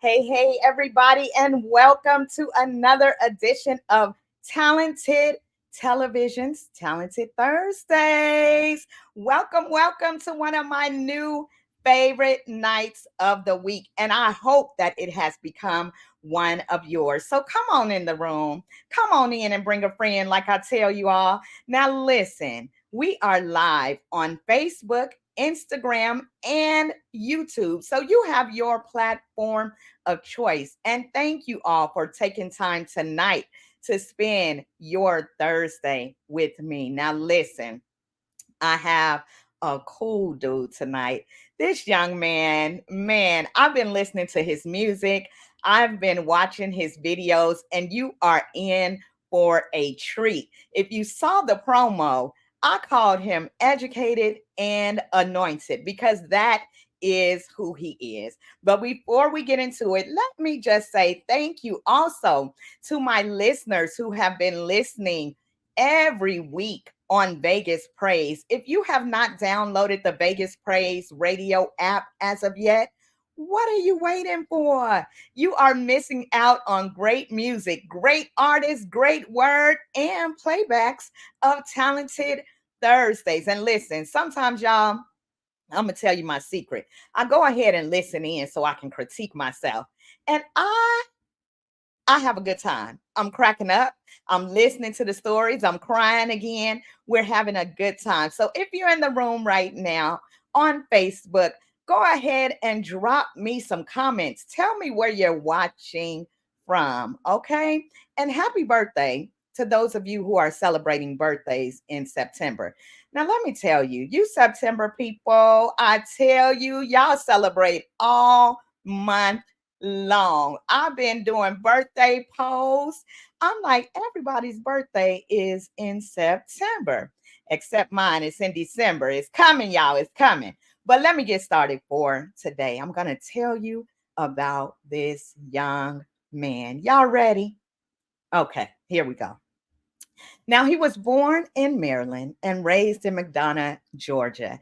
Hey, everybody, and welcome to another edition of Talented Television's Talented Thursdays. Welcome to one of my new favorite nights of the week, and I hope that it has become one of yours. So come on in the room, come on in and bring a friend like I tell you all. Now listen, we are live on Facebook, Instagram, and YouTube. So you have your platform of choice. And thank you all for taking time tonight to spend your Thursday with me. Now listen, I have a cool dude tonight. This young man, I've been listening to his music. I've been watching his videos, and you are in for a treat. If you saw the promo, I called him Educated and Anointed because that is who he is. But before we get into it, let me just say thank you also to my listeners who have been listening every week on Vegas Praise. If you have not downloaded the Vegas Praise radio app as of yet, what are you waiting for? You are missing out on great music, great artists, great word, and playbacks of Talented Thursdays. And listen, sometimes y'all, I'm going to tell you my secret. I go ahead and listen in so I can critique myself. And I have a good time. I'm cracking up. I'm listening to the stories. I'm crying again. We're having a good time. So if you're in the room right now on Facebook, go ahead and drop me some comments. Tell me where you're watching from, okay? And happy birthday to those of you who are celebrating birthdays in September. Now, let me tell you, you September people, I tell you, y'all celebrate all month long. I've been doing birthday polls. I'm like, everybody's birthday is in September, except mine. It's in December. It's coming, y'all. It's coming. But let me get started for today. I'm going to tell you about this young man. Y'all ready? Okay, here we go. Now, he was born in Maryland and raised in McDonough, Georgia.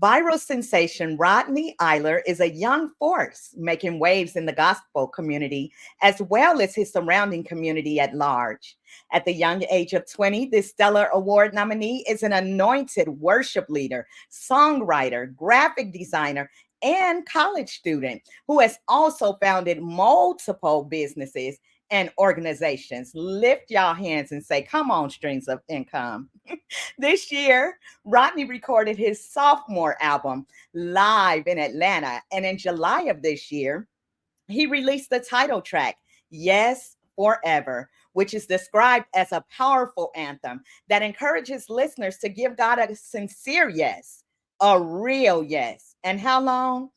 Viral sensation Rodney Iler is a young force making waves in the gospel community as well as his surrounding community at large. At the young age of 20, this Stellar Award nominee is an anointed worship leader, songwriter, graphic designer, and college student who has also founded multiple businesses and organizations. Lift y'all hands and say, come on, streams of income. This year, Rodney recorded his sophomore album live in Atlanta. And in July of this year, he released the title track, Yes Forever, which is described as a powerful anthem that encourages listeners to give God a sincere yes, a real yes. And how long?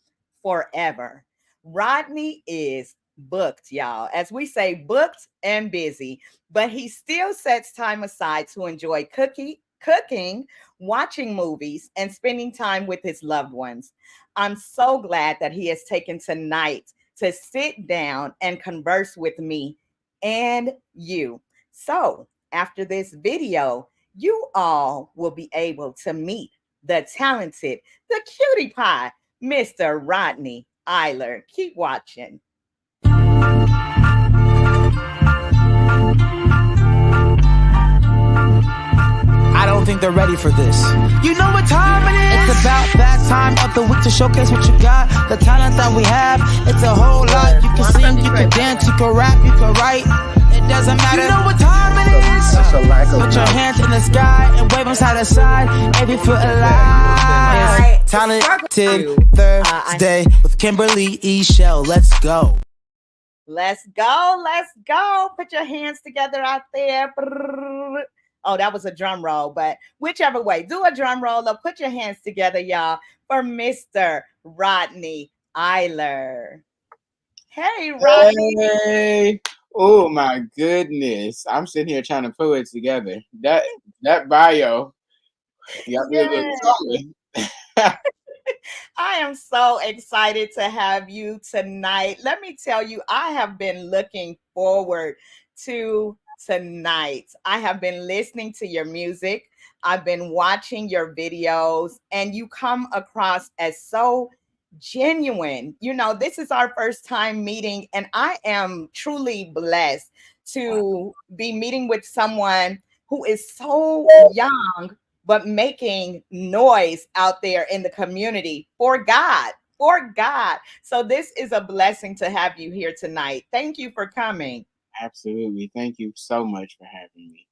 Forever. Rodney is booked, y'all. As we say, booked and busy, but he still sets time aside to enjoy cooking, watching movies, and spending time with his loved ones. I'm so glad that he has taken tonight to sit down and converse with me and you. So after this video, you all will be able to meet the talented, the cutie pie, Mr. Rodney Iler. Keep watching. I don't think they're ready for this. You know what time it is? It's about that time of the week to showcase what you got. The talent that we have, it's a whole lot. You can sing, you can dance, you can rap, you can write. It doesn't matter. You know what time it is? Put your hands in the sky and wave them side to side. If you feel alive. Talented Thursday with Kimberly Eichelle. Let's go. Let's go. Let's go. Put your hands together out there. Oh, that was a drum roll, but whichever way, do a drum roll or put your hands together, y'all, for Mr. Rodney Iler. Hey, Rodney. Hey, oh my goodness! I'm sitting here trying to pull it together. That bio got me a little Yes. solid. I am so excited to have you tonight. Let me tell you, I have been looking forward to tonight. I have been listening to your music, I've been watching your videos, and you come across as so genuine. You know, this is our first time meeting, and I am truly blessed to be meeting with someone who is so young but making noise out there in the community for God, for God. So this is a blessing to have you here tonight. Thank you for coming. Absolutely. Thank you so much for having me.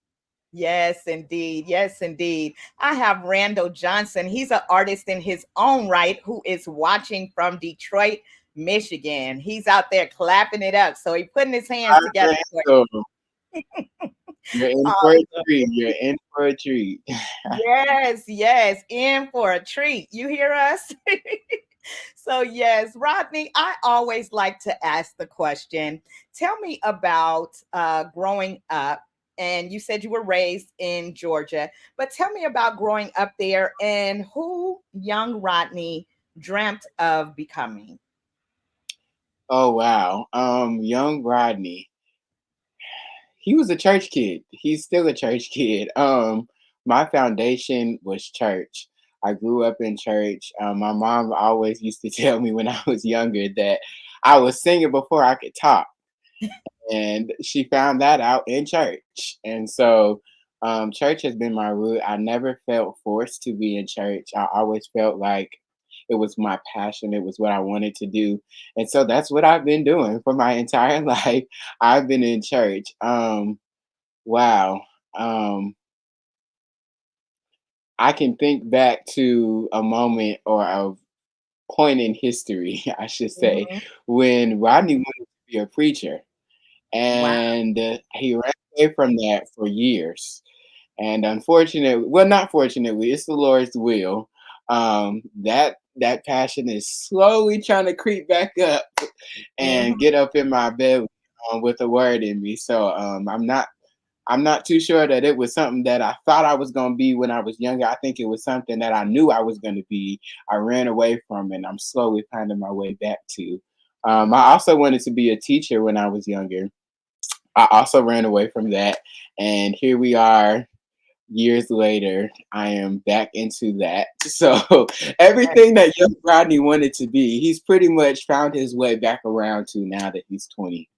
Yes, indeed. Yes, indeed. I have Randall Johnson. He's an artist in his own right who is watching from Detroit, Michigan. He's out there clapping it up. So he's putting his hands Hi, together for Randall. You're in for a awesome. treat. You're in for a treat. Yes, yes, in for a treat. You hear us? So, yes, Rodney, I always like to ask the question, tell me about growing up. And you said you were raised in Georgia, but tell me about growing up there and who young Rodney dreamt of becoming. Oh wow. Young Rodney. He was a church kid. He's still a church kid. My foundation was church. I grew up in church. My mom always used to tell me when I was younger that I was singing before I could talk, and she found that out in church. And so, church has been my root. I never felt forced to be in church. I always felt like it was my passion. It was what I wanted to do, and so that's what I've been doing for my entire life. I've been in church. Wow. Um, I can think back to a moment or a point in history, I should say, Mhm. when Rodney wanted to be a preacher, Wow. and he ran away from that for years. And unfortunately, well, not fortunately, it's the Lord's will. That passion is slowly trying to creep back up and Mhm. get up in my belly with a word in me. So I'm not too sure that it was something that I thought I was going to be when I was younger. I think it was something that I knew I was going to be. I ran away from it, and I'm slowly finding my way back to. I also wanted to be a teacher when I was younger. I also ran away from that, and here we are years later. I am back into that. So everything that young Rodney wanted to be, he's pretty much found his way back around to now that he's 20.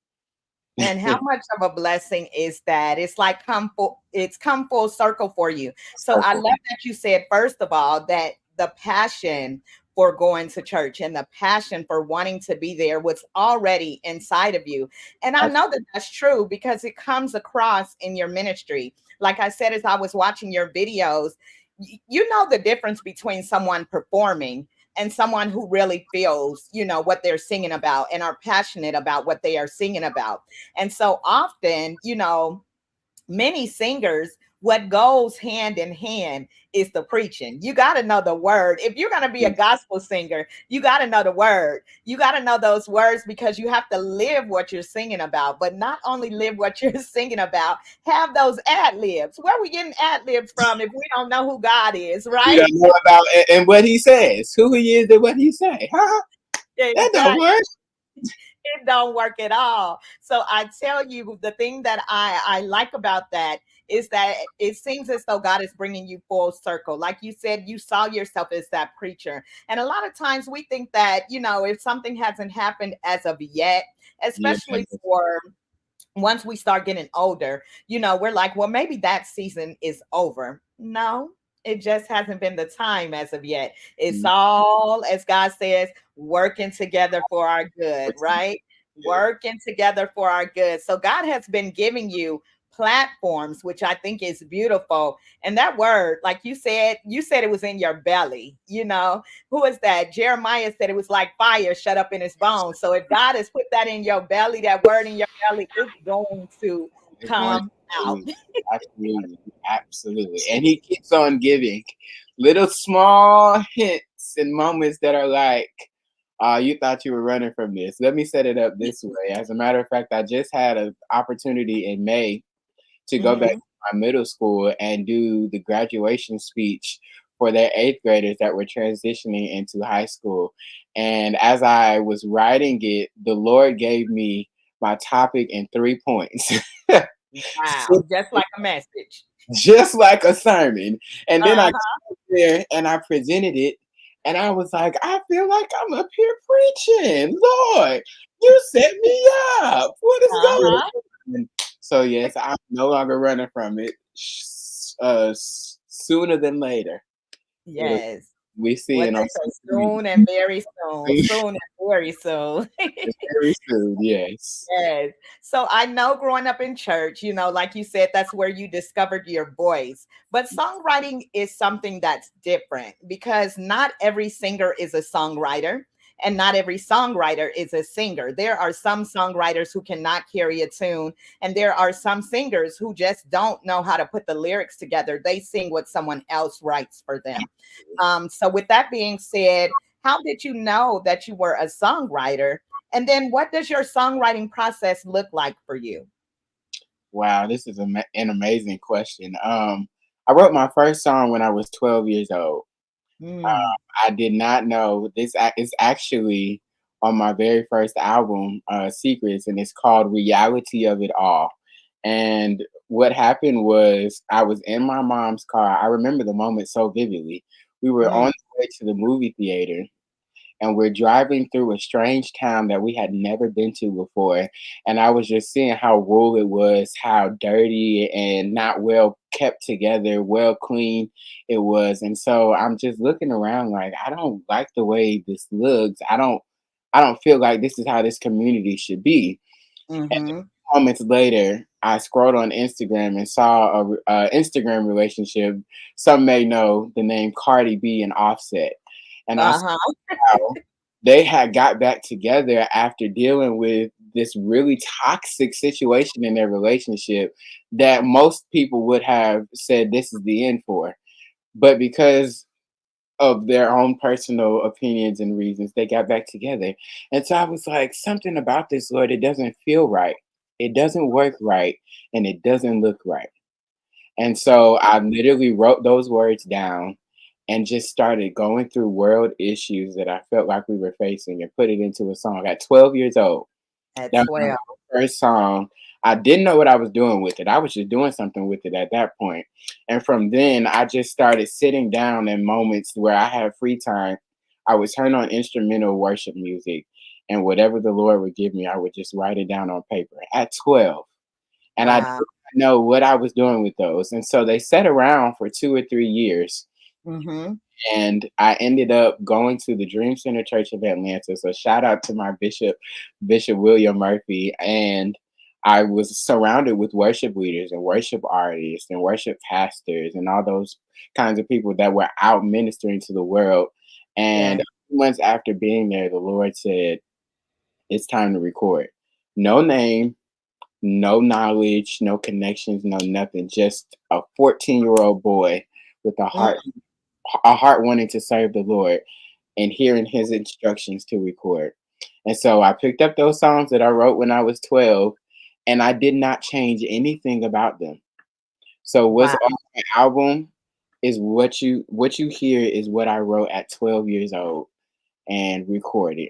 And how much of a blessing is that? It's like come full circle for you. So I Circle. love that you said first of all that the passion for going to church and the passion for wanting to be there was already inside of you. And I know that that's true because it comes across in your ministry. Like I said, as I was watching your videos, you know the difference between someone performing and someone who really feels, you know, what they're singing about and are passionate about what they are singing about. And so often, you know, many singers, what goes hand in hand is the preaching. You got to know the word. If you're going to be a gospel singer, you got to know the word. You got to know those words because you have to live what you're singing about, but not only live what you're singing about, have those ad libs. Where are we getting ad libs from if we don't know who God is, We right? don't know about and what he says, who he is, and what he say. Huh? That don't Exactly. work. It don't work at all. So I tell you, the thing that I like about that is that it seems as though God is bringing you full circle. Like you said, you saw yourself as that preacher. And a lot of times we think that, you know, if something hasn't happened as of yet, Yeah, especially for once we start getting older, you know, we're like, well, maybe that season is over. No, it just hasn't been the time as of yet. It's mhm. all, as God says, working together for our good, right? Working together for our good. So God has been giving you platforms, which I think is beautiful. And that word, like you said it was in your belly. Who is that? Jeremiah said it was like fire shut up in his bones. So if God has put that in your belly, that word in your belly, it's going to It's going come out. to, absolutely, absolutely. And he keeps on giving little small hints and moments that are like, you thought you were running from this. Let me set it up this way. As a matter of fact, I just had an opportunity in May to go back Mhm. to my middle school and do the graduation speech for their eighth graders that were transitioning into high school. And as I was writing it, the Lord gave me my topic in 3 points. Wow, just like a message. Just like a sermon. And then I got Uh-huh. up there and I presented it, and I was like, I feel like I'm up here preaching. Lord, you set me up. What is going Uh-huh. on? So yes, I'm no longer running from it. Sooner than later, it'll Yes. we see What it they on say, social soon media. and very soon. Soon and very soon. Very soon. Yes. Yes. So I know growing up in church, like you said, that's where you discovered your voice. But songwriting is something that's different because not every singer is a songwriter and not every songwriter is a singer. There are some songwriters who cannot carry a tune, and there are some singers who just don't know how to put the lyrics together. They sing what someone else writes for them. So, with that being said, how did you know that you were a songwriter? And then what does your songwriting process look like for you? Wow, this is an amazing question. I wrote my first song when I was 12 years old. Mm, I did not know this is actually on my very first album, Secrets, and it's called Reality of It All. And what happened was I was in my mom's car. I remember the moment so vividly. We were mm, on the way to the movie theater, and we're driving through a strange town that we had never been to before. And I was just seeing how rural it was, how dirty and not well kept together, well clean it was. And so I'm just looking around like, I don't like the way this looks. I don't feel like this is how this community should be. And mm-hmm. moments later, I scrolled on Instagram and saw a Instagram relationship. Some may know the name Cardi B and Offset. And I Uh-huh. how they had got back together after dealing with this really toxic situation in their relationship that most people would have said this is the end for. But because of their own personal opinions and reasons, they got back together. And so I was like, something about this, Lord, it doesn't feel right. It doesn't work right. And it doesn't look right. And so I literally wrote those words down and just started going through world issues that I felt like we were facing and put it into a song at 12 years old. At That was my 12. first song. I didn't know what I was doing with it. I was just doing something with it at that point. And from then, I just started sitting down in moments where I had free time. I would turn on instrumental worship music, and whatever the Lord would give me, I would just write it down on paper at 12. And I did Wow. not know what I was doing with those. And so they sat around for 2 or 3 years. Mm-hmm. And I ended up going to the Dream Center Church of Atlanta. So shout out to my bishop, Bishop William Murphy. And I was surrounded with worship leaders and worship artists and worship pastors and all those kinds of people that were out ministering to the world. Yeah. And a few months after being there, the Lord said, it's time to record. No name, no knowledge, no connections, no nothing. Just a 14-year-old boy with Mm. a heart wanting to serve the Lord and hearing his instructions to record. And so I picked up those songs that I wrote when I was 12, and I did not change anything about them. So what's Wow. on the album is what you hear is what I wrote at 12 years old and recorded.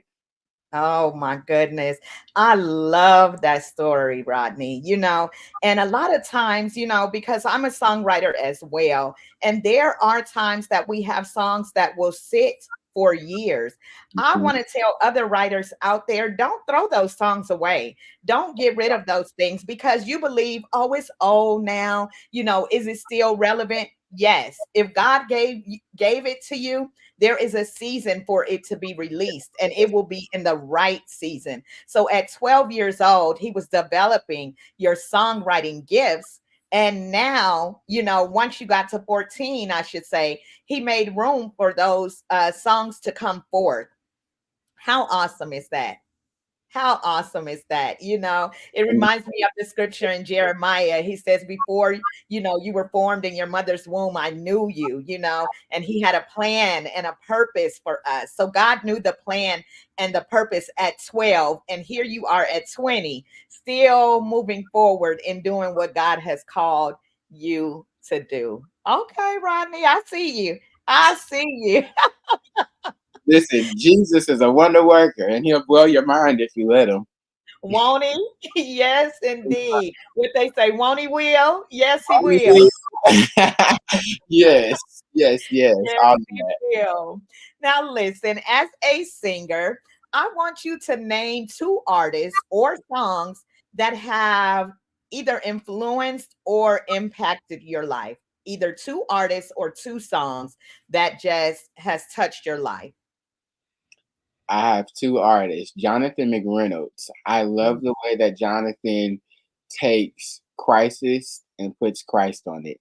Oh my goodness. I love that story, Rodney. And a lot of times, because I'm a songwriter as well, and there are times that we have songs that will sit for years. I Mhm. want to tell other writers out there, don't throw those songs away. Don't get rid of those things because you believe, oh, it's old now. Is it still relevant? Yes. If God gave it to you, There is a season for it to be released, and it will be in the right season. So at 12 years old, he was developing your songwriting gifts. And now, once you got to 14, I should say, he made room for those songs to come forth. How awesome is that? How awesome is that? It reminds me of the scripture in Jeremiah. He says, before, you were formed in your mother's womb, I knew you, and he had a plan and a purpose for us. So God knew the plan and the purpose at 12. And here you are at 20, still moving forward in doing what God has called you to do. Okay, Rodney, I see you. I see you. Listen, Jesus is a wonder worker, and he'll blow your mind if you let him. Won't he? Yes, indeed. What they say, won't he will? Yes, he will. Yes, yes, yes. Yes, All of he that. will. Now, listen, as a singer, I want you to name two artists or songs that have either influenced or impacted your life. Either two artists or two songs that just has touched your life. I have two artists, Jonathan McReynolds. I Mm. love the way that Jonathan takes crisis and puts Christ on it.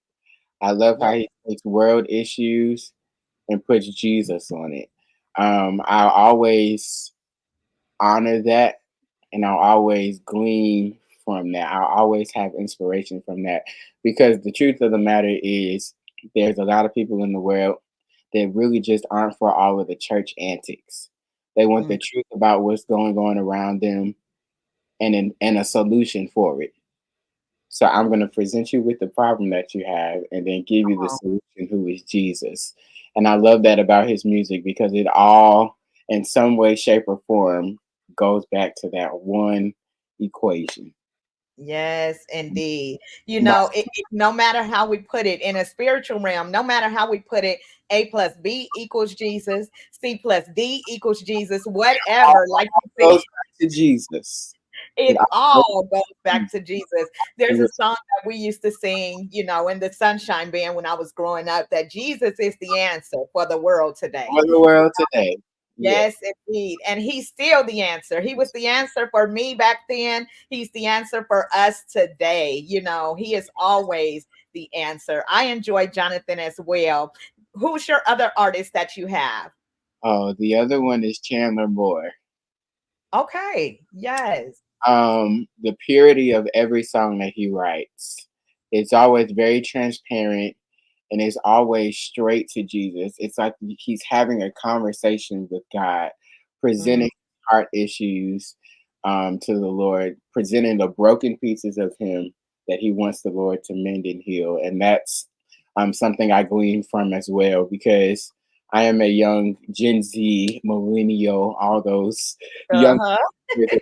I love Yeah. how he takes world issues and puts Jesus on it. I always honor that, and I'll always glean from that. I'll always have inspiration from that, because the truth of the matter is there's a lot of people in the world that really just aren't for all of the church antics. They want Mm. the truth about what's going on around them, and a solution for it. So I'm going to present you with the problem that you have and then give you the Oh, solution, who is Jesus. And I love that about his music, because it all, in some way, shape, or form, goes back to that one equation. yes, indeed. My, No matter how we put it in a spiritual realm, no matter how we put it, A plus B equals Jesus, C plus D equals Jesus, all whatever. Like you goes said, back to Jesus. It it all all goes goes back to Jesus. to There's a Jesus. song that we used to sing, in the Sunshine Band when I was growing up, that Jesus is the answer for the world today. For the world today. Yeah. Yes, indeed. And he's still the answer. He was the answer for me back then. He's the answer for us today. He is always the answer. I enjoy Jonathan as well. Who's your other artist that you have? Oh, the other one is Chandler Moore. Okay. Yes. The purity of every song that he writes. It's always very transparent, and it's always straight to Jesus. It's like he's having a conversation with God, Mm, presenting heart issues to the Lord, presenting the broken pieces of him that he wants the Lord to mend and heal. And that's something I glean from as well, because I am a young Gen Z, millennial, all those young, uh-huh.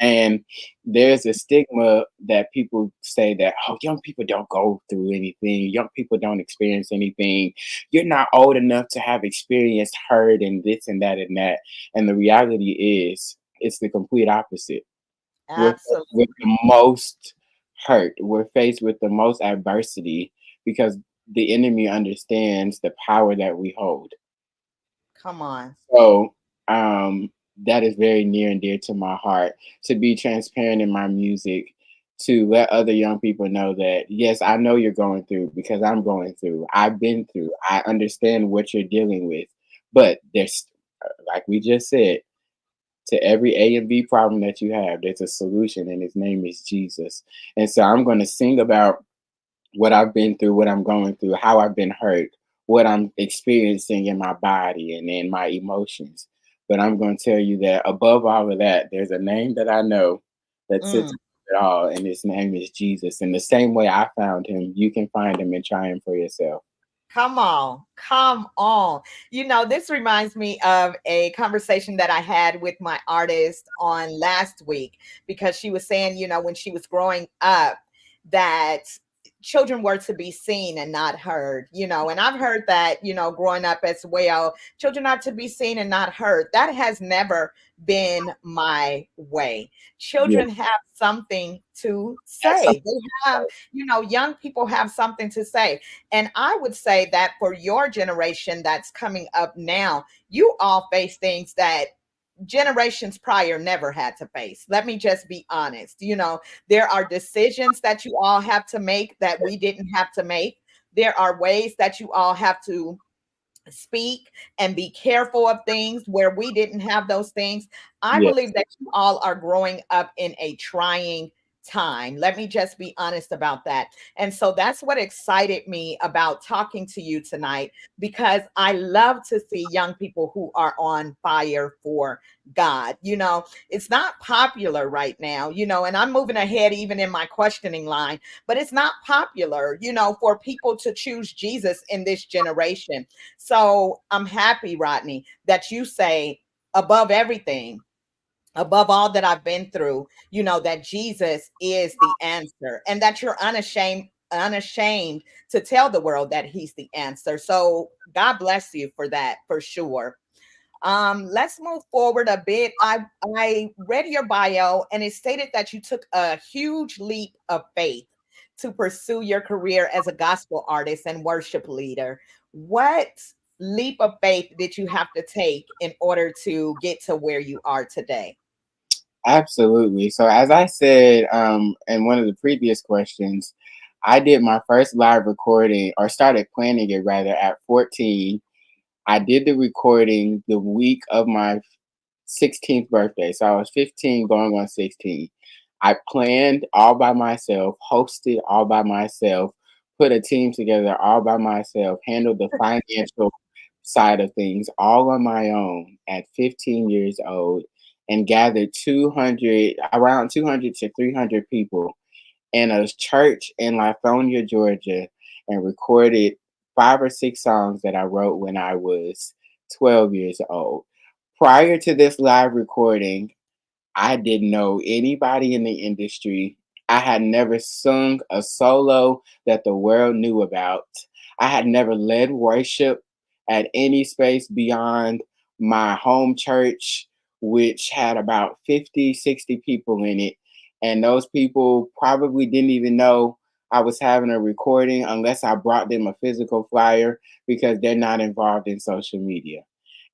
and there's a stigma that people say that, oh, young people don't go through anything, young people don't experience anything, you're not old enough to have experienced hurt and this and that and that. And the reality is it's the complete opposite. We're faced with Absolutely. the most hurt, we're faced with the most adversity, because the enemy understands the power that we hold. Come on. So that is very near and dear to my heart, to be transparent in my music, to let other young people know that, yes, I know you're going through, because I'm going through. I've been through. I understand what you're dealing with. But there's, like we just said, to every A and B problem that you have, there's a solution, and his name is Jesus. And so I'm going to sing about what I've been through, what I'm going through, how I've been hurt, what I'm experiencing in my body and in my emotions. But I'm going to tell you that above all of that, there's a name that I know that sits Mm. above it all, and his name is Jesus. And the same way I found him, you can find him and try him for yourself. Come on, come on. This reminds me of a conversation that I had with my artist on last week, because she was saying, when she was growing up, that children were to be seen and not heard, and I've heard that, growing up as well. Children are to be seen and not heard. That has never been my way. Yeah. Children have something to That's something. say. They have, young people have something to say. And I would say that for your generation that's coming up now, you all face things that generations prior never had to face. Let me just be honest. There are decisions that you all have to make that we didn't have to make. There are ways that you all have to speak and be careful of things where we didn't have those things. I Yes, believe that you all are growing up in a trying time. Let me just be honest about that. And so that's what excited me about talking to you tonight, because I love to see young people who are on fire for God. It's not popular right now, and I'm moving ahead even in my questioning line, but it's not popular, for people to choose Jesus in this generation. So I'm happy, Rodney, that you say, above everything, above all that I've been through, that Jesus is the answer, and that you're unashamed to tell the world that he's the answer. So God bless you for that, for sure. Let's move forward a bit. I read your bio, and it stated that you took a huge leap of faith to pursue your career as a gospel artist and worship leader. What leap of faith did you have to take in order to get to where you are today? absolutely. So as I said in one of the previous questions, I did my first live recording, or started planning it rather, at 14. I did the recording the week of my 16th birthday. So I was 15 going on 16. I planned all by myself, hosted all by myself, put a team together all by myself, handled the financial side of things all on my own at 15 years old, and gathered around 200 to 300 people in a church in Lithonia, Georgia, and recorded 5 or 6 songs that I wrote when I was 12 years old. Prior to this live recording, I didn't know anybody in the industry. I had never sung a solo that the world knew about. I had never led worship at any space beyond my home church, which had about 50, 60 people in it. And those people probably didn't even know I was having a recording unless I brought them a physical flyer, because they're not involved in social media.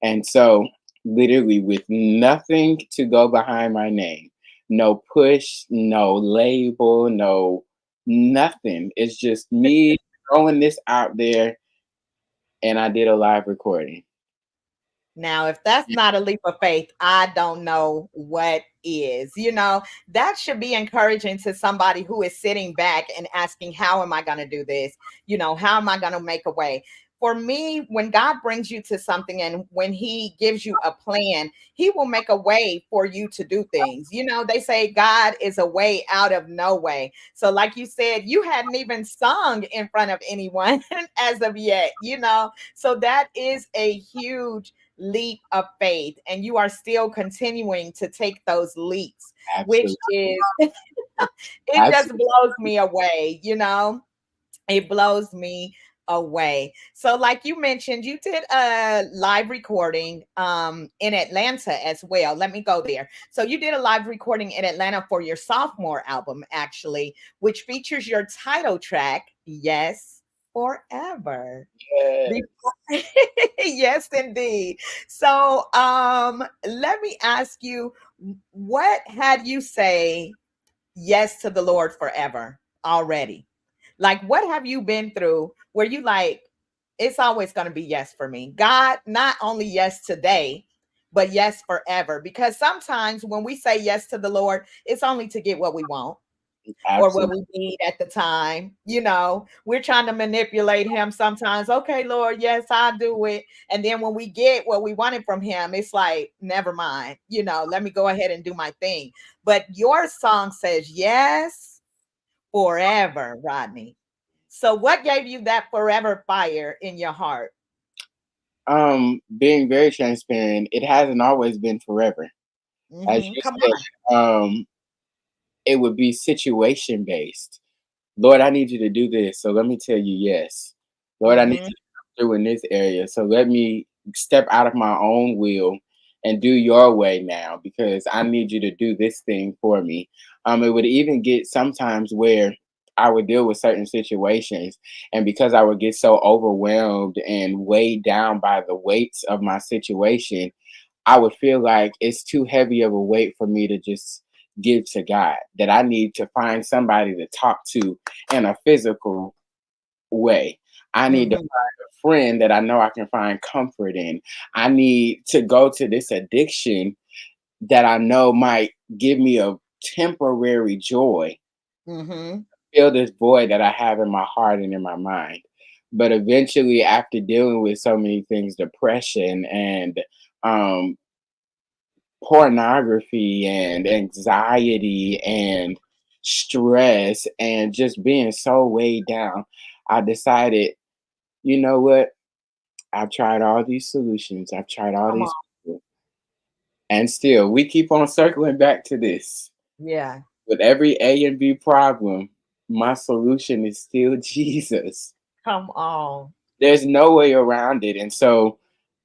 And so, literally, with nothing to go behind my name, no push, no label, no nothing. It's just me throwing this out there, and I did a live recording. Now, if that's not a leap of faith, I don't know what is. That should be encouraging to somebody who is sitting back and asking, how am I going to do this? How am I going to make a way? For me, when God brings you to something and when he gives you a plan, he will make a way for you to do things. They say God is a way out of no way. So, like you said, you hadn't even sung in front of anyone as of yet, So that is a huge leap of faith, and you are still continuing to take those leaps, which Absolutely. is it just Absolutely. blows me away. It blows me away. So like you mentioned, you did a live recording in Atlanta as well. Let me go there. So you did a live recording in Atlanta for your sophomore album, actually, which features your title track, Yes Forever. Yes. Before- yes, indeed. So let me ask you, what had you say yes to the Lord forever already? Like, what have you been through where you like, it's always going to be yes for me? God, not only yes today, but yes forever. Because sometimes when we say yes to the Lord, it's only to get what we want or what Absolutely. we need at the time. We're trying to manipulate him sometimes. Okay, Lord, yes, I'll do it. And then when we get what we wanted from him, it's like, never mind, let me go ahead and do my thing. But your song says yes forever, Rodney. So what gave you that forever fire in your heart? Being very transparent, it hasn't always been forever. As you Come on. said, it would be situation based. Lord, I need you to do this. So let me tell you yes. Lord, I need Mm-hmm. you to come through in this area. So let me step out of my own will and do your way now because I need you to do this thing for me. It would even get sometimes where I would deal with certain situations, and because I would get so overwhelmed and weighed down by the weights of my situation, I would feel like it's too heavy of a weight for me to just give to God, that I need to find somebody to talk to in a physical way. I need to Mm-hmm. find a friend that I know I can find comfort in. I need to go to this addiction that I know might give me a temporary joy, Mm-hmm. fill this void that I have in my heart and in my mind. But eventually, after dealing with so many things, depression and um, pornography and anxiety and stress and just being so weighed down, I decided, you know what? I've tried all these solutions. I've tried all Come these on. people, and still we keep on circling back to this. Yeah. With every A and B problem, my solution is still Jesus. Come on. There's no way around it. And so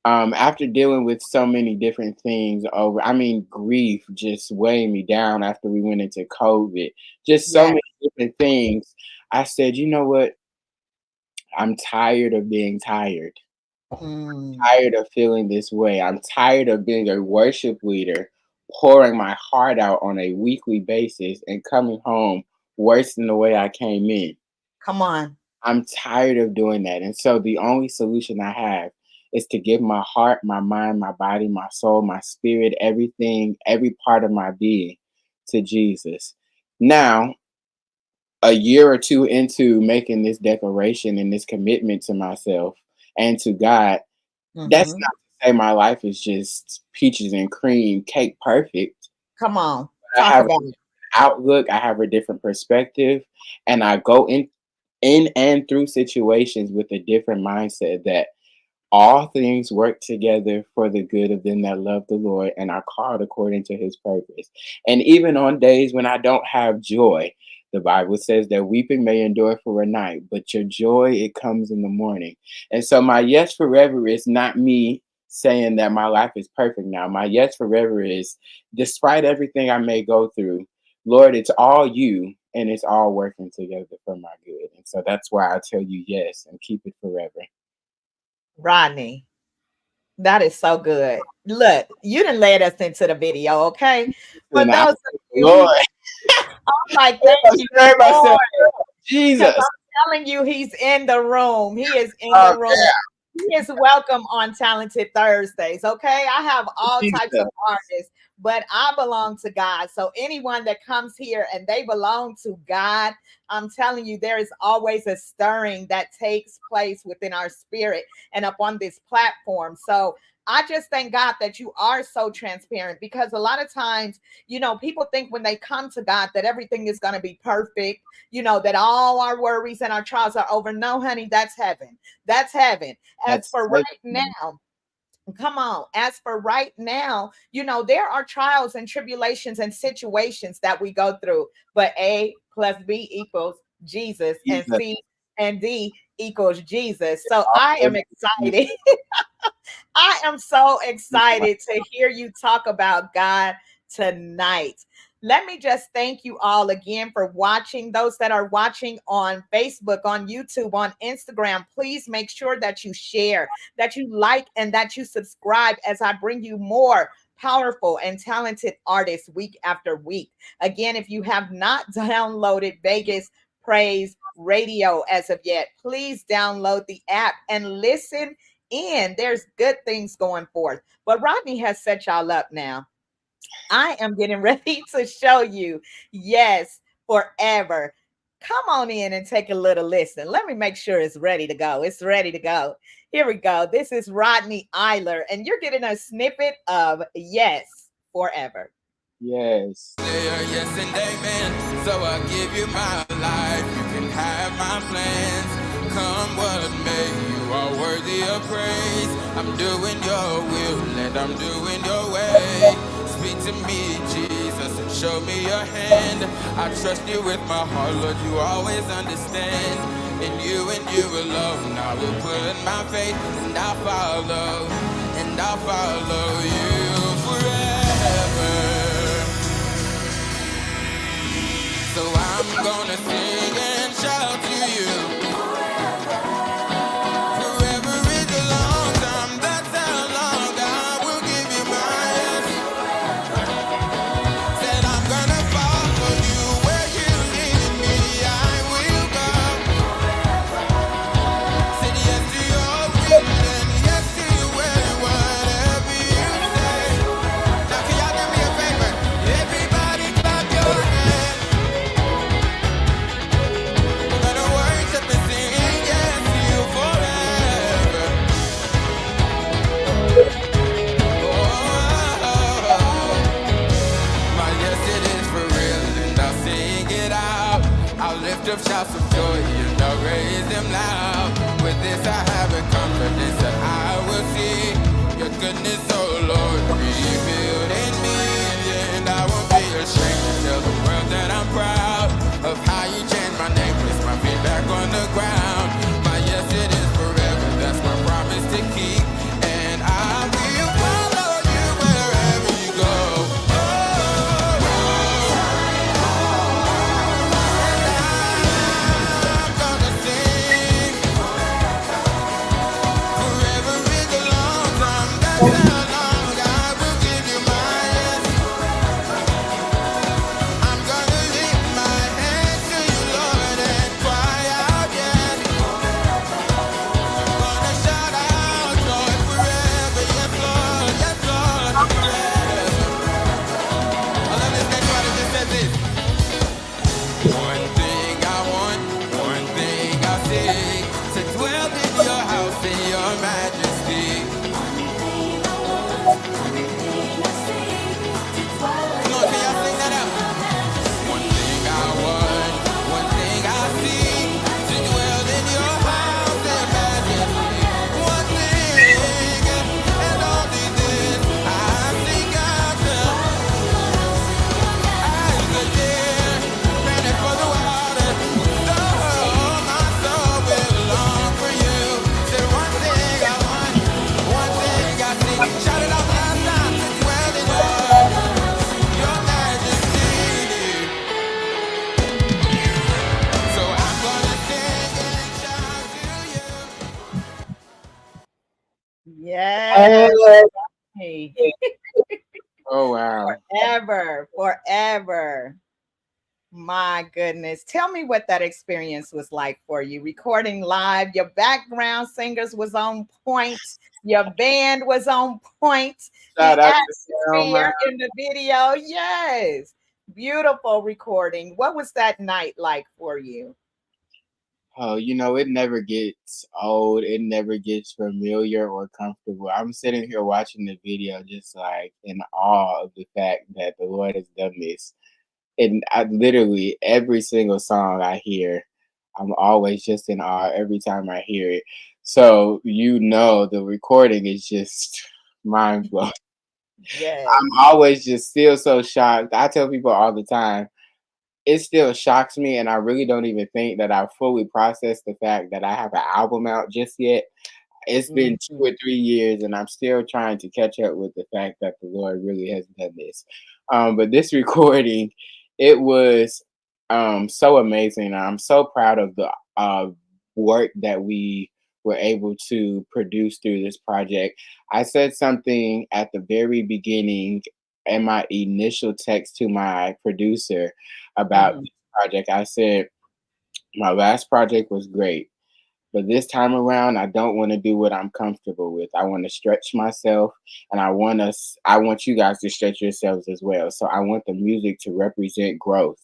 after dealing with so many different things over, I mean, grief just weighing me down after we went into COVID, just so Yeah. many different things. I said, you know what? I'm tired of being tired. Mm. Tired of feeling this way. I'm tired of being a worship leader, pouring my heart out on a weekly basis and coming home worse than the way I came in. Come on. I'm tired of doing that. And so the only solution I have is to give my heart, my mind, my body, my soul, my spirit, everything, every part of my being to Jesus. Now, a year or two into making this declaration and this commitment to myself and to God, that's Mm-hmm. not to say my life is just peaches and cream, cake perfect. Come on. I Talk have an about it. outlook, I have a different perspective, and I go in and through situations with a different mindset that all things work together for the good of them that love the Lord and are called according to his purpose. And even on days when I don't have joy, the Bible says that weeping may endure for a night, but your joy, it comes in the morning. And so my yes forever is not me saying that my life is perfect now. My yes forever is, despite everything I may go through, Lord, it's all you and it's all working together for my good. And so that's why I tell you yes and keep it forever. Rodney. That is so good. Look, you didn't led us into the video, okay? For And I, those of you, Lord, I'm like, thank I you, scared Lord, myself. because Jesus. I'm telling you, he's in the room. He is in Oh, the room. He is welcome on Talented Thursdays, okay? I have all types of Jesus. artists, but I belong to God. So anyone that comes here and they belong to God, I'm telling you, there is always a stirring that takes place within our spirit and up on this platform. So I just thank God that you are so transparent because a lot of times, people think when they come to God that everything is going to be perfect, that all our worries and our trials are over. No, honey, that's heaven. That's heaven. As That's for so right now, come on. As for right now, there are trials and tribulations and situations that we go through, but A plus B equals Jesus, and Jesus. C and D equals Jesus. So I am excited. I am so excited to hear you talk about God tonight. Let me just thank you all again for watching. Those that are watching on Facebook, on YouTube, on Instagram, please make sure that you share, that you like, and that you subscribe as I bring you more powerful and talented artists week after week. Again, if you have not downloaded Vegas Praise Radio as of yet, please download the app and listen in. There's good things going forth. But Rodney has set y'all up now. I am getting ready to show you, yes, forever. Come on in and take a little listen. Let me make sure it's ready to go. It's ready to go. Here we go. This is Rodney Iler, and you're getting a snippet of Yes, Forever. Yes. Yes and amen. So I give you my life. You can have my plans. Come what may, you are worthy of praise. I'm doing your will and I'm doing your way. Speak to me, Jesus. us and show me your hand. I trust you with my heart, Lord, you always understand. In you alone, I will put my faith, and I'll follow you forever. So I'm gonna sing and shout to you. Forever is a long time, that's how long I will give you my yes. Said I'm gonna follow you where you lead me, I will go. Said yes to your will and yes to your way, whatever you say. Now can y'all do me a favor? Everybody clap your hands. We're gonna worship and sing yes to you forever. My yes, it is for real, and I'll sing it out. I'll lift up shouts of joy, and I'll raise them loud. With this I have a confidence that I will see your goodness, oh Lord, revealed in me. And I won't be ashamed to tell the world that I'm proud of how you changed my name, placed my feet back on the ground. My yes, it is forever, that's my promise to keep. And I will follow you wherever you go. I'm gonna sing. Forever is a long time. That's how long I will give you my yes. I'm gonna lift my hands to you, Lord, and cry out yes. Gonna shout out joy forever. Yes, Lord, forever. I love this next part. It just says this. One thing I want, one thing I seek, to dwell in your house in your majesty. Come on, can y'all sing that out? One thing I want, one thing I seek, to dwell in your house in majesty. One thing, and only this, I seek after, as the deer panted for the water, so my soul will long for you. Said one thing I want, one thing I seek. Shout it out last time, to dwell in your majesty. So I'm gonna sing and shout to you. Yes. Hey. Oh wow. Forever. My goodness. Tell me what that experience was like for you. Recording live, your background singers was on point, your band was on point, the Shout out to Selma. atmosphere in the video. Yes. Beautiful recording. What was that night like for you? Oh, it never gets old. It never gets familiar or comfortable. I'm sitting here watching the video just like in awe of the fact that the Lord has done this. And I literally every single song I hear, I'm always just in awe every time I hear it. So the recording is just mind blowing. Yes. I'm always just still so shocked. I tell people all the time, it still shocks me, and I really don't even think that I fully processed the fact that I have an album out just yet. It's been 2 or 3 years, and I'm still trying to catch up with the fact that the Lord really has done this. But this recording, it was so amazing. I'm so proud of the work that we were able to produce through this project. I said something at the very beginning in my initial text to my producer about this project. I said, my last project was great. But this time around, I don't want to do what I'm comfortable with. I want to stretch myself, and I want you guys to stretch yourselves as well. So I want the music to represent growth.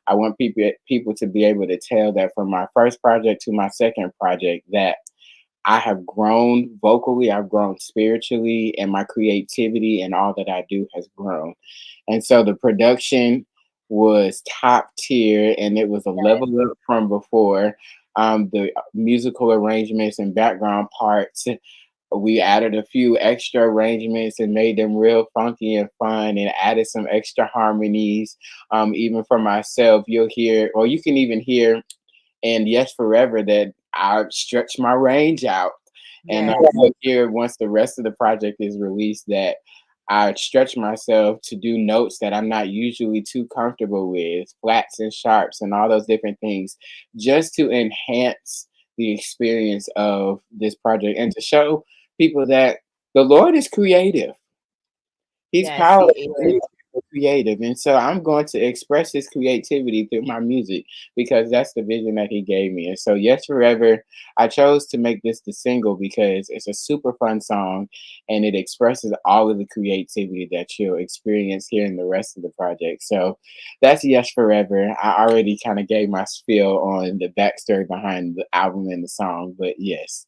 I want people to be able to tell that from my first project to my second project that I have grown vocally, I've grown spiritually, and my creativity and all that I do has grown. And so the production was top tier, and it was a level up from before. The musical arrangements and background parts We added a few extra arrangements and made them real funky and fun, and added some extra harmonies. Even for myself, you'll hear, or you can even hear, and Yes Forever, that I stretch my range out. And Yes. you'll hear once the rest of the project is released that I stretch myself to do notes that I'm not usually too comfortable with, flats and sharps and all those different things, just to enhance the experience of this project and to show people that the Lord is creative. He's Yes, he powerful. is. He's creative. And so I'm going to express his creativity through my music because that's the vision that he gave me. And so, Yes Forever, I chose to make this the single because it's a super fun song and it expresses all of the creativity that you'll experience here in the rest of the project. So that's Yes Forever. I already kind of gave my spiel on the backstory behind the album and the song, but yes,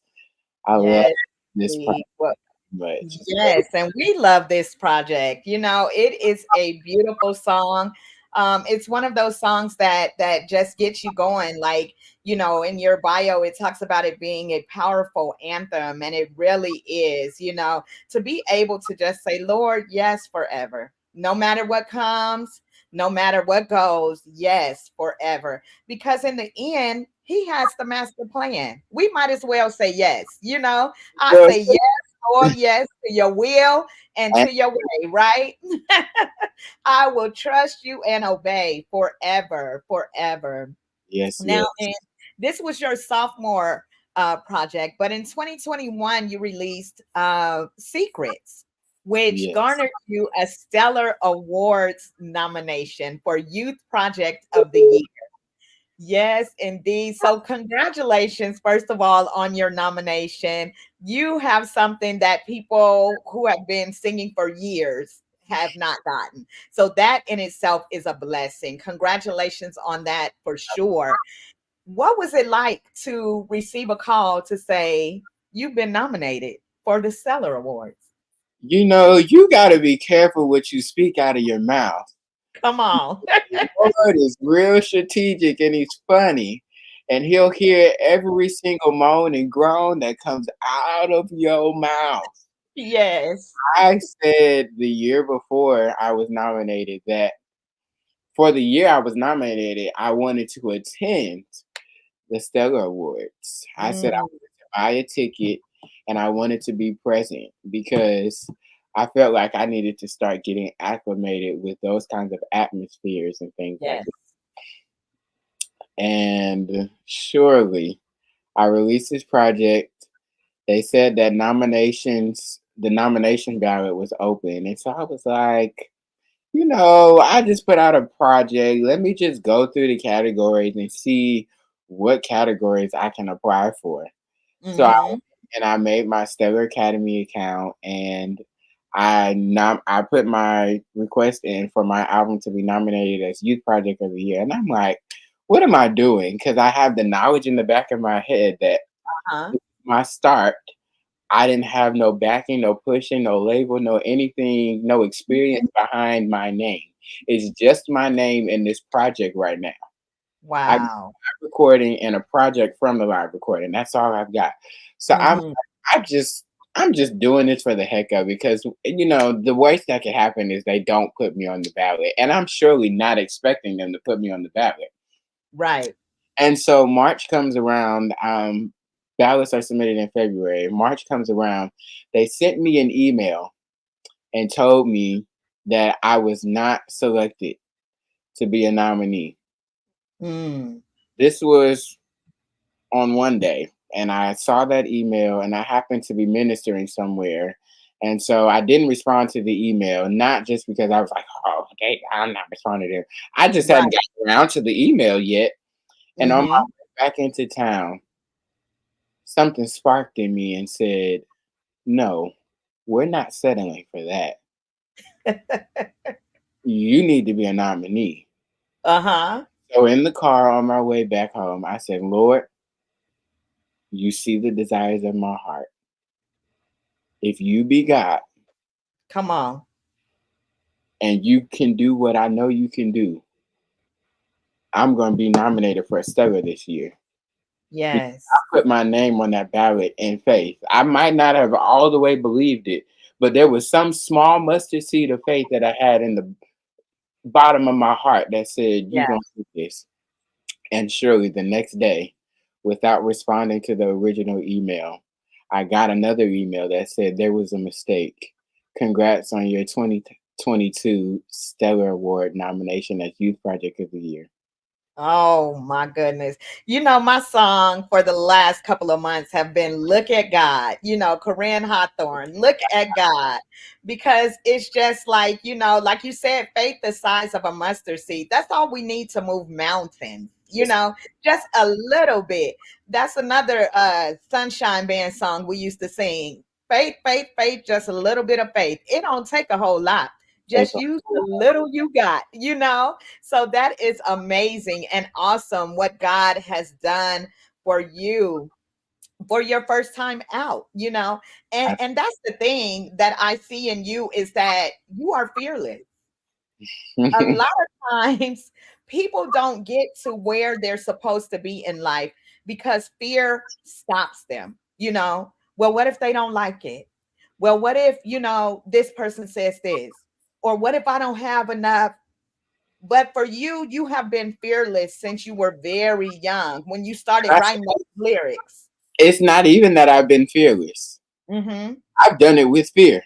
I love Yes. this project Well, much. yes, and we love this project. It is a beautiful song. It's one of those songs that just gets you going. Like, in your bio, it talks about it being a powerful anthem, and it really is, to be able to just say, Lord, yes, forever. No matter what comes, no matter what goes, yes, forever. Because in the end, he has the master plan. We might as well say yes, I Well, say yes, Lord, yes, to your will and to your way, right? I will trust you and obey forever, forever. yes, Now, yes, and this was your sophomore project, but in 2021, you released Secrets, which yes. garnered you a Stellar Awards nomination for Youth Project of the Year. Yes, indeed. So, congratulations, first of all, on your nomination. You have something that people who have been singing for years have not gotten. So, that in itself is a blessing. Congratulations on that for sure. What was it like to receive a call to say you've been nominated for the Stellar Awards? You got to be careful what you speak out of your mouth. Come on. The Lord is real strategic and he's funny. And he'll hear every single moan and groan that comes out of your mouth. Yes. I said the year before I was nominated that for the year I was nominated, I wanted to attend the Stellar Awards. I said I Mm, wanted to buy a ticket and I wanted to be present because I felt like I needed to start getting acclimated with those kinds of atmospheres and things like yes. that. And surely I released this project. They said that the nomination ballot was open. And so I was like, I just put out a project. Let me just go through the categories and see what categories I can apply for. So Hmm. I made my Stellar Academy account and I put my request in for my album to be nominated as Youth Project of the Year. And I'm like, what am I doing? Because I have the knowledge in the back of my head that Uh-huh. my start, I didn't have no backing, no pushing, no label, no anything, no experience behind my name. It's just my name in this project right now. I got Wow. a recording and a project from the live recording. That's all I've got. So Mhm. I'm just doing this for the heck of it because the worst that could happen is they don't put me on the ballot. And I'm surely not expecting them to put me on the ballot. Right. And so March comes around. Ballots are submitted in February. March comes around. They sent me an email and told me that I was not selected to be a nominee. Mm. This was on one day, and I saw that email, and I happened to be ministering somewhere. And so I didn't respond to the email, not just because I was like, oh, okay, I'm not responding to them. I just Right. hadn't gotten around to the email yet. And on my Mhm. way back into town, something sparked in me and said, no, we're not settling for that. You need to be a nominee. Uh-huh. So in the car on my way back home, I said, Lord, you see the desires of my heart. If you be God Come on. and you can do what I know you can do, I'm going to be nominated for a Stellar this year. Yes. Put my name on that ballot in faith. I might not have all the way believed it, but there was some small mustard seed of faith that I had in the bottom of my heart that said, "You Yeah. gonna do this." And surely the next day, without responding to the original email, I got another email that said there was a mistake. Congrats on your 2022 Stellar Award nomination as Youth Project of the Year. Oh my goodness. My song for the last couple of months have been Look at God, Corinne Hawthorne, Look at God. Because it's just like, like you said, faith the size of a mustard seed. That's all we need to move mountains, just a little bit. That's another Sunshine Band song we used to sing. Faith, faith, faith, just a little bit of faith. It don't take a whole lot. Take Just use the little you got. So that is amazing and awesome what God has done for you for your first time out. And that's the thing that I see in you is that you are fearless. A lot of times people don't get to where they're supposed to be in life because fear stops them. Well, what if they don't like it? Well, what if, this person says this? Or what if I don't have enough? But for you, you have been fearless since you were very young when you started writing those lyrics. It's not even that I've been fearless. Mm-hmm. I've done it with fear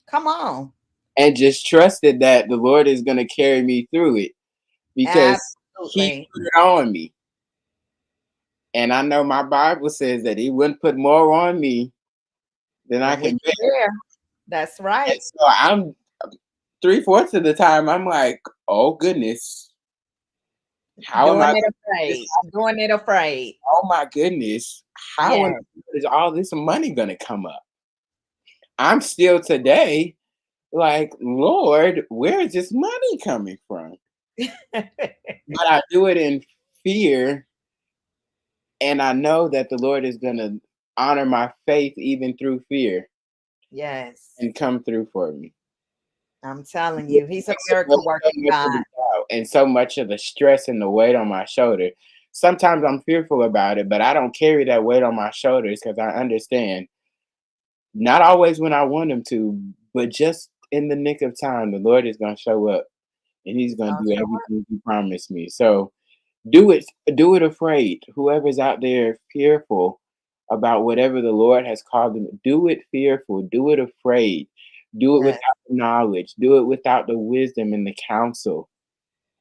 Come on. and just trusted that the Lord is going to carry me through it because He Absolutely. put it on me. And I know my Bible says that He wouldn't put more on me than I Then we can can bear. bear. That's And right. so I'm 3/4 of the time, I'm like, oh goodness, how am Doing I it going to do this? afraid. Doing it afraid. Oh my goodness, how in Yes. the world is all this money going to come up? I'm still today like, Lord, where is this money coming from? But I do it in fear, and I know that the Lord is going to honor my faith even through fear Yes. and come through for me. I'm telling It you, he's a takes away miracle so working much of God. the doubt and so much of the stress and the weight on my shoulder. Sometimes I'm fearful about it, but I don't carry that weight on my shoulders because I understand not always when I want him to, but just in the nick of time, the Lord is going to show up and he's He's going to gonna do show up. everything he promised me. So do it afraid. Whoever's out there fearful about whatever the Lord has called them, do it fearful, do it afraid, do it Yes. without the knowledge, do it without the wisdom and the counsel.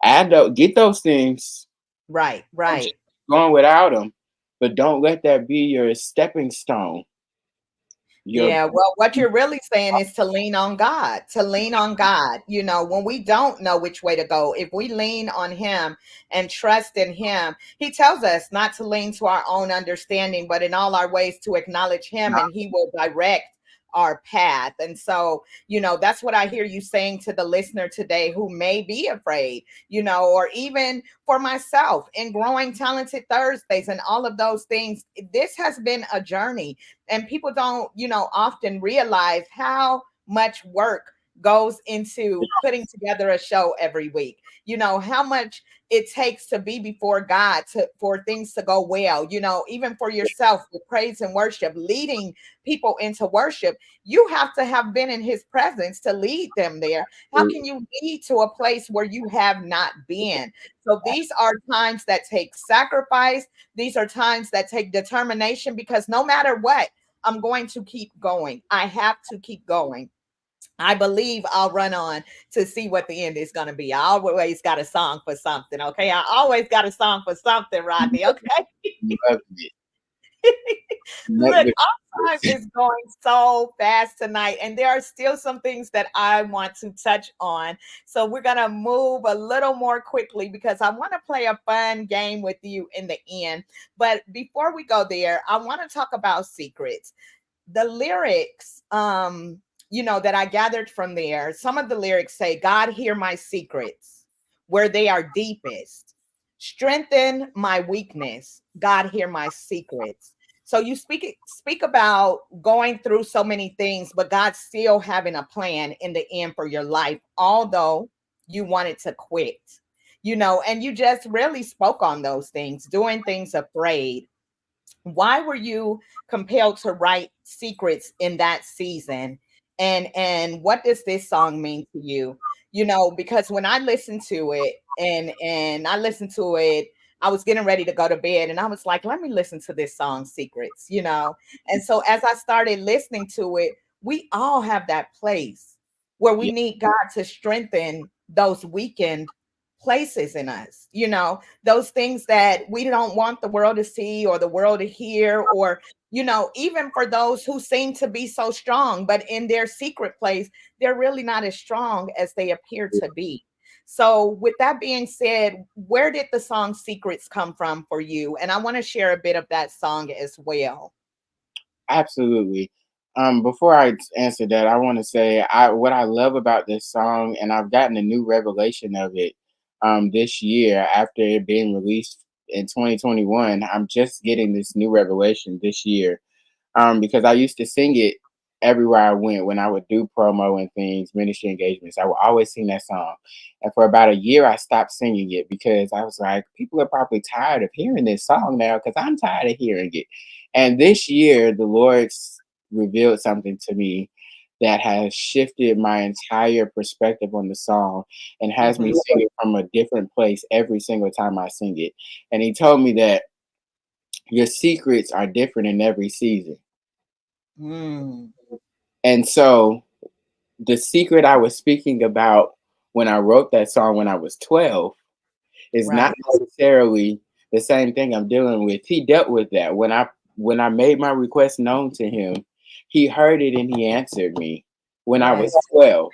Add those, get those things. Right, Don't just right. keep going without them, but don't let that be your stepping stone. Your Yeah, well, what you're really saying is to lean on God, to lean on God. When we don't know which way to go, if we lean on Him and trust in Him, He tells us not to lean to our own understanding, but in all our ways to acknowledge Him, and He will direct our path. And so, that's what I hear you saying to the listener today who may be afraid, or even for myself in growing Talented Thursdays and all of those things. This has been a journey and people don't often realize how much work goes into putting together a show every week. How much it takes to be before God for things to go well, even for yourself with praise and worship, leading people into worship. You have to have been in his presence to lead them there. How can you lead to a place where you have not been? So these are times that take sacrifice. These are times that take determination, because no matter what, I'm going to keep going. I have to keep going. I believe I'll run on to see what the end is going to be. I always got a song for something. Okay. I always got a song for something, Rodney. Okay. love it. Look, Make our time is going so fast tonight, and there are still some things that I want to touch on. So we're going to move a little more quickly because I want to play a fun game with you in the end. But before we go there, I want to talk about secrets. The lyrics that I gathered from there, some of the lyrics say, God, hear my secrets where they are deepest, strengthen my weakness, God, hear my secrets. So you speak about going through so many things, but God still having a plan in the end for your life, although you wanted to quit. And you just really spoke on those things, doing things afraid. why were you compelled to write Secrets in that season? And what does this song mean to you? You know, because when I listened to it and I listened to it, I was getting ready to go to bed and I was like, let me listen to this song, Secrets, you know. And so as I started listening to it, we all have that place where we Yeah, need God to strengthen those weakened places in us, you know, those things that we don't want the world to see or the world to hear, or, you know, even for those who seem to be so strong, but in their secret place, they're really not as strong as they appear to be. So, with that being said, where did the song Secrets come from for you? And I want to share a bit of that song as well. absolutely. Before I answer that, I want to say what I love about this song, and I've gotten a new revelation of it this year after it being released in 2021. I'm just getting this new revelation this year, because I used to sing it everywhere I went when I would do promo and things, ministry engagements. I would always sing that song. And for about a year, I stopped singing it because I was like, people are probably tired of hearing this song now because I'm tired of hearing it. And this year, the Lord's revealed something to me that has shifted my entire perspective on the song and has me Mhm. sing it from a different place every single time I sing it. And He told me that your secrets are different in every season. Mm. And so the secret I was speaking about when I wrote that song when I was 12 is not Right. necessarily the same thing I'm dealing with. He dealt with that when I made my request known to him. He heard it and he answered me when I was Yes. 12.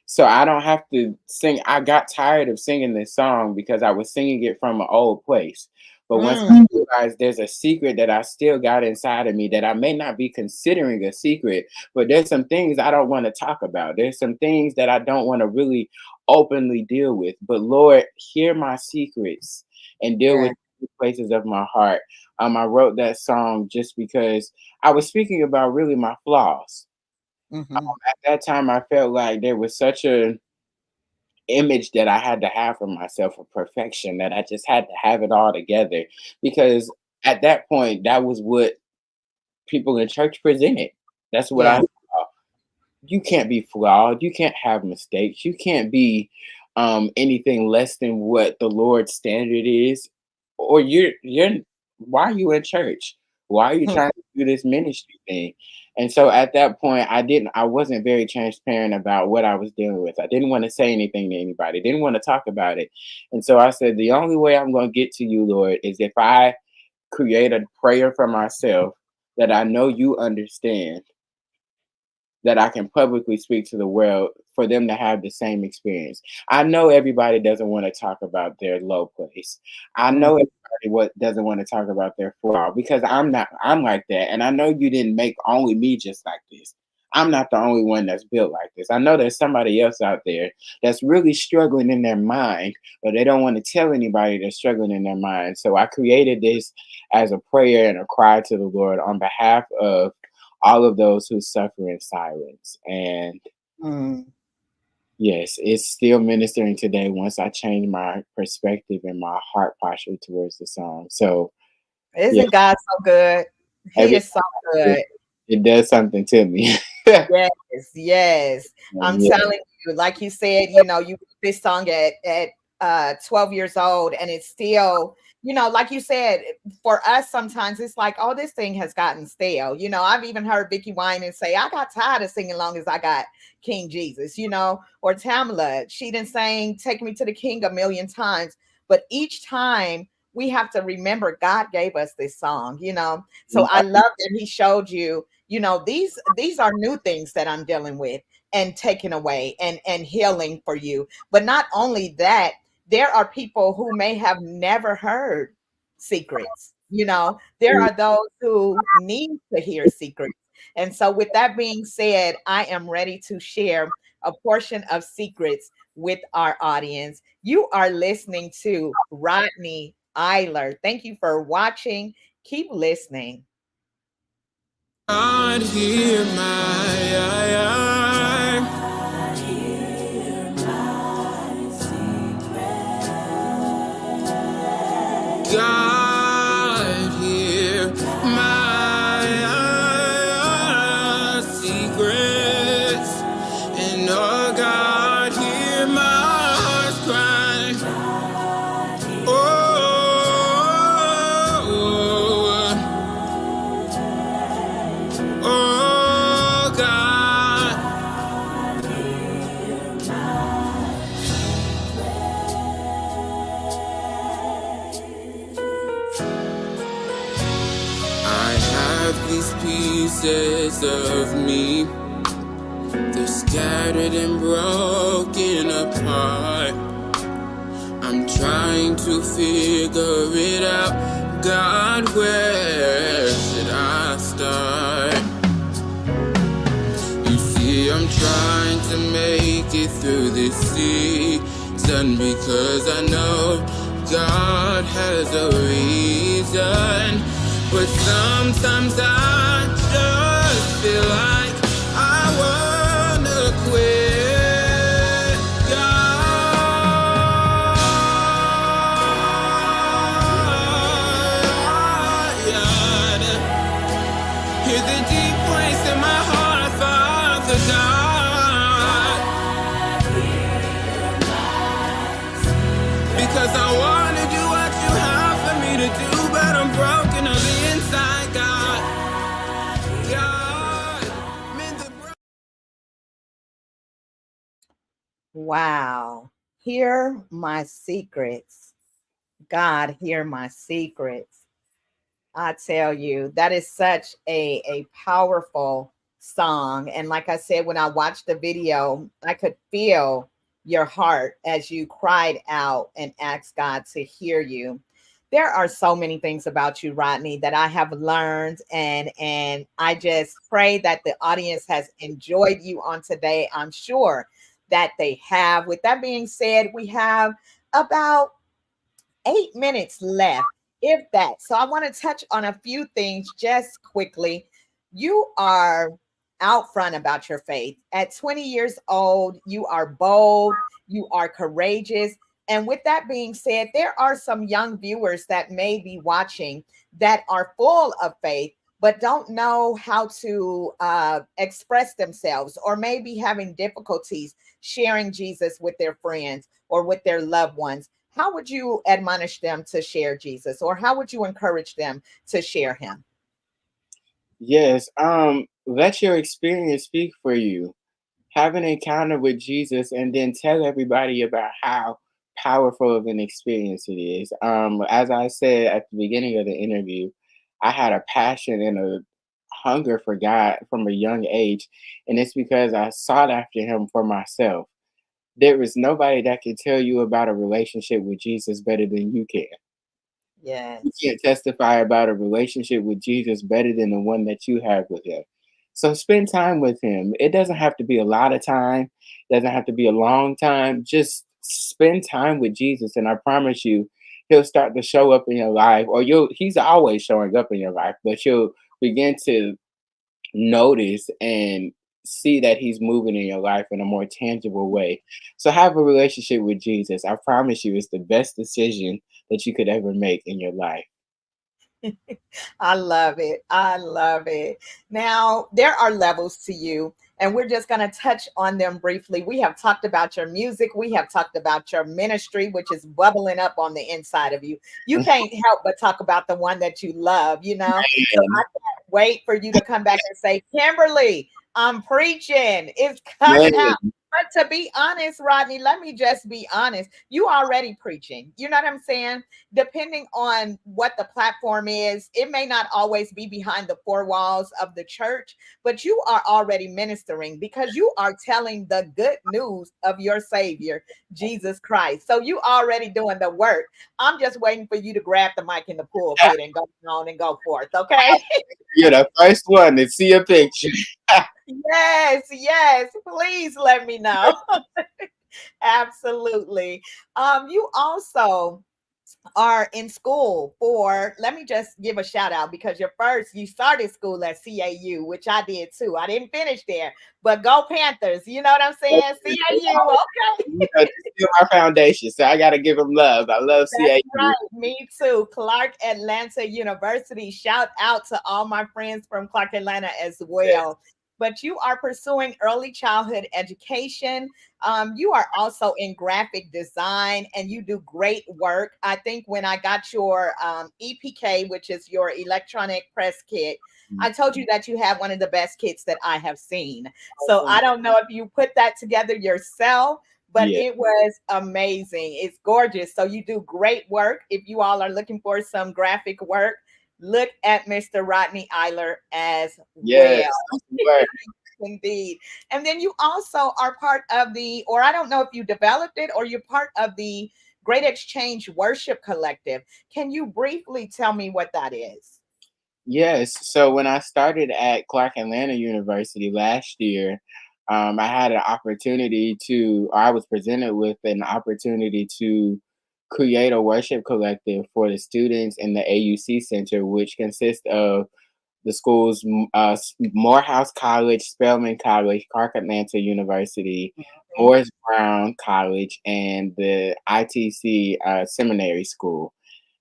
So I don't have to sing. I got tired of singing this song because I was singing it from an old place. But once Mm. I realized there's a secret that I still got inside of me that I may not be considering a secret, but there's some things I don't want to talk about. There's some things that I don't want to really openly deal with. But Lord, hear my secrets and deal with Yes. the places of my heart. I wrote that song just because I was speaking about really my flaws. Mhm. At that time, I felt like there was such a image that I had to have for myself of perfection that I just had to have it all together because at that point that was what people in church presented. That's what I Yeah. saw. You can't be flawed. You can't have mistakes. You can't be anything less than what the Lord's standard is. Or you're why are you in church? Why are you trying to do this ministry thing? And so at that point, I wasn't very transparent about what I was dealing with. I didn't want to say anything to anybody. Didn't want to talk about it. And so I said, the only way I'm going to get to you, Lord, is if I create a prayer for myself that I know you understand, that I can publicly speak to the world for them to have the same experience. I know everybody doesn't want to talk about their low place. I Mm. know everybody what doesn't want to talk about their flaw because I'm like that. And I know you didn't make only me just like this. I'm not the only one that's built like this. I know there's somebody else out there that's really struggling in their mind, but they don't want to tell anybody they're struggling in their mind. So I created this as a prayer and a cry to the Lord on behalf of all of those who suffer in silence. And Mm. yes, it's still ministering today once I change my perspective and my heart posture towards the song. So yeah, Isn't God so good? He every is so it, good. it does something to me. Yeah, Yes, yes. I'm yeah, telling you, like you said, you know, you wrote this song at 12 years old, and it's still, you know, like you said, for us sometimes it's like, oh, this thing has gotten stale. You know, I've even heard Vicky Wine say, I got tired of singing long as I got King Jesus, you know, or Tamala. She didn't sing Take Me to the King a million times, but each time we have to remember God gave us this song, you know. So I yeah, love that he showed you, you know, these are new things that I'm dealing with and taking away and healing for you. But not only that, there are people who may have never heard secrets. You know, there are those who need to hear secrets. And so with that being said, I am ready to share a portion of secrets with our audience. You are listening to Rodney Iler. Thank you for watching. Keep listening. God, hear God, hear have these pieces of me. They're scattered and broken apart. I'm trying to figure it out. God, where should I start? You see, I'm trying to make it through this season because I know God has a reason. But sometimes I just feel like I wanna quit. God, hear the deep place in my heart, Father God, because I want to do what you have for me to do, but I'm broken on the inside, God. God, mend the Wow. Hear my secrets. God, hear my secrets. I tell you, that is such a powerful song. And like I said, when I watched the video, I could feel your heart as you cried out and asked God to hear you. There are so many things about you, Rodney, that I have learned, and I just pray that the audience has enjoyed you on today. I'm sure that they have. With that being said, we have about 8 minutes left, if that. So I want to touch on a few things just quickly. You are out front about your faith. At 20 years old, you are bold, you are courageous. And with that being said, there are some young viewers that may be watching that are full of faith, but don't know how to express themselves, or maybe having difficulties sharing Jesus with their friends or with their loved ones. How would you admonish them to share Jesus, or how would you encourage them to share him? Yes, let your experience speak for you. Have an encounter with Jesus and then tell everybody about how powerful of an experience it is. As I said at the beginning of the interview, I had a passion and a hunger for God from a young age, and it's because I sought after him for myself. There is nobody that can tell you about a relationship with Jesus better than you can. You Yes. can't testify about a relationship with Jesus better than the one that you have with him. So spend time with him. It doesn't have to be a lot of time, it doesn't have to be a long time. Just spend time with Jesus, and I promise you, he'll start to show up in your life, or he's always showing up in your life, but you'll begin to notice and see that he's moving in your life in a more tangible way. So have a relationship with Jesus. I promise you, it's the best decision that you could ever make in your life. I love it. I love it. Now, there are levels to you, and we're just going to touch on them briefly. We have talked about your music, we have talked about your ministry, which is bubbling up on the inside of you. You can't help but talk about the one that you love, you know? So I Man, can't wait for you to come back and say, Kimberly, I'm preaching. It's coming out. man, But to be honest, Rodney, let me just be honest. You already preaching. You know what I'm saying? Depending on what the platform is, it may not always be behind the four walls of the church, but you are already ministering because you are telling the good news of your Savior, Jesus Christ. So you already doing the work. I'm just waiting for you to grab the mic in the pulpit and go on and go forth. Okay. you're the first one to see a picture. Yes, yes. Please let me know. Absolutely. You also are in school for, let me just give a shout out, because you started school at CAU, which I did too. I didn't finish there, but go Panthers. You know what I'm saying? CAU. Okay. It's still my foundation, so I gotta give them love. I love That's CAU. right. Me too. Clark Atlanta University. Shout out to all my friends from Clark Atlanta as well. But you are pursuing early childhood education. You are also in graphic design, and you do great work. I think when I got your EPK, which is your electronic press kit, I told you that you have one of the best kits that I have seen. So I don't know if you put that together yourself, but Yeah. it was amazing. It's gorgeous. So you do great work. If you all are looking for some graphic work, Look at Mr. Rodney Iler as Yes, well. that's the word. Indeed. And then you also are part of the, or I don't know if you developed it or you're part of the Great Exchange Worship Collective. Can you briefly tell me what that is? Yes. So when I started at Clark Atlanta University last year, I had an opportunity to, or I was presented with an opportunity to create a worship collective for the students in the AUC Center, which consists of the schools, Morehouse College, Spelman College, Clark Atlanta University, Mhm. Morris Brown College, and the ITC Seminary School.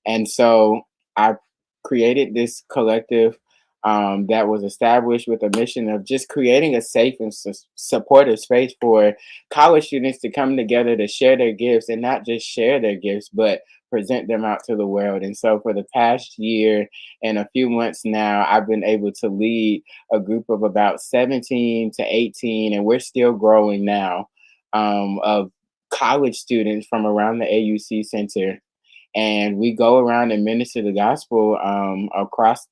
And so I created this collective that was established with a mission of just creating a safe and supportive space for college students to come together to share their gifts, and not just share their gifts, but present them out to the world. And so for the past year and a few months now, I've been able to lead a group of about 17 to 18, and we're still growing now, of college students from around the AUC Center, and we go around and minister the gospel across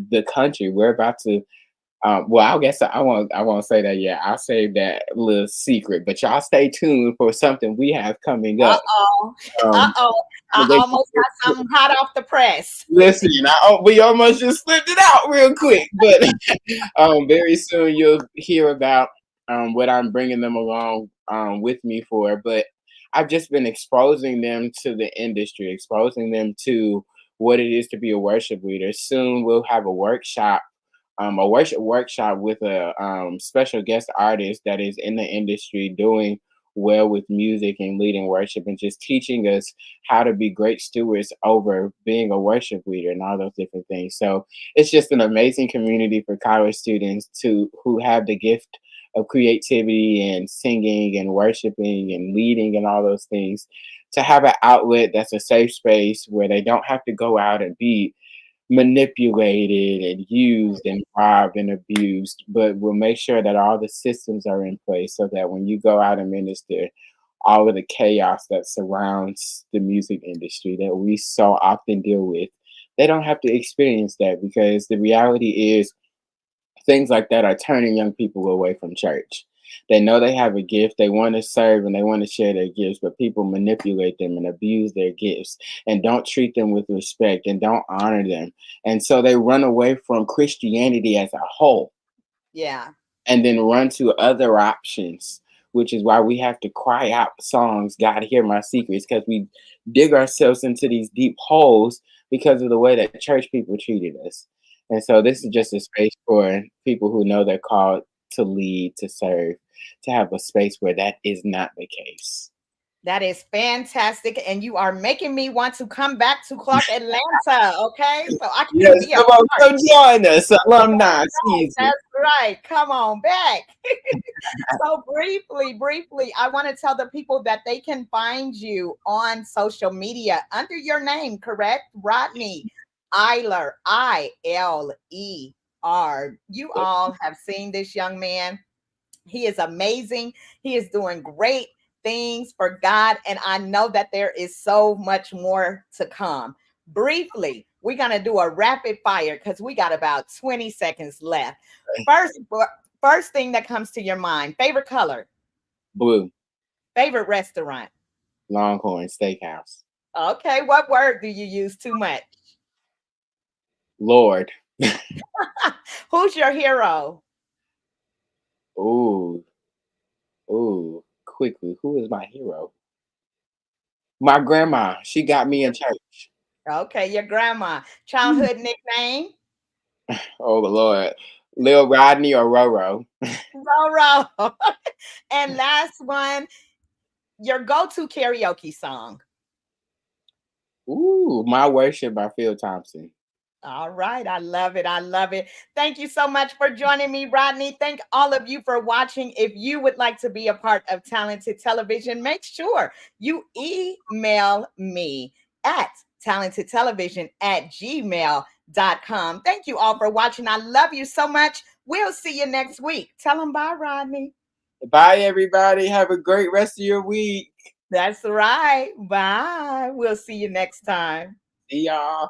the country. We're about to. Well, I guess I won't say that yet. I'll save that little secret, but y'all stay tuned for something we have coming up. Uh-oh. Um, Uh-oh. I they- almost got something hot off the press. Listen, we almost just slipped it out real quick, but very soon you'll hear about what I'm bringing them along with me for. But I've just been exposing them to the industry, exposing them to what it is to be a worship leader. Soon we'll have a worship workshop with a special guest artist that is in the industry doing well with music and leading worship, and just teaching us how to be great stewards over being a worship leader and all those different things. So it's just an amazing community for college students to who have the gift of creativity and singing and worshiping and leading and all those things, to have an outlet that's a safe space where they don't have to go out and be manipulated and used and robbed and abused, but we'll make sure that all the systems are in place so that when you go out and minister, all of the chaos that surrounds the music industry that we so often deal with, they don't have to experience that, because the reality is things like that are turning young people away from church. They know they have a gift, they want to serve and they want to share their gifts, but people manipulate them and abuse their gifts and don't treat them with respect and don't honor them. And so they run away from Christianity as a whole Yeah. and then run to other options, which is why we have to cry out songs, God, hear my secrets, because we dig ourselves into these deep holes because of the way that church people treated us. And so this is just a space for people who know they're called to lead, to serve, to have a space where that is not the case. That is fantastic. And you are making me want to come back to Clark Atlanta. Okay. So I can Yes, be a come on, part. come join us, alumni season. That's right. Come on back. So briefly, I want to tell the people that they can find you on social media under your name, correct? Rodney Iler, Iler. You all have seen this young man. He is amazing. He is doing great things for God. And I know that there is so much more to come. Briefly, we're going to do a rapid fire because we got about 20 seconds left. First, first thing that comes to your mind, favorite color, Blue, favorite restaurant. Longhorn Steakhouse. Okay, what word do you use too much? Lord. Who's your hero? Ooh, quickly, who is my hero? My grandma. She got me in church. Okay, your grandma. Childhood nickname? Oh Lord. Lil Rodney or Roro. Roro. And last one, your go-to karaoke song. Ooh, My Worship by Phil Thompson. All right. I love it. I love it. Thank you so much for joining me, Rodney. Thank all of you for watching. If you would like to be a part of Talented Television, make sure you email me at talentedtelevision@gmail.com. Thank you all for watching. I love you so much. We'll see you next week. Tell them bye, Rodney. Bye everybody. Have a great rest of your week. That's right. Bye. We'll see you next time. See y'all.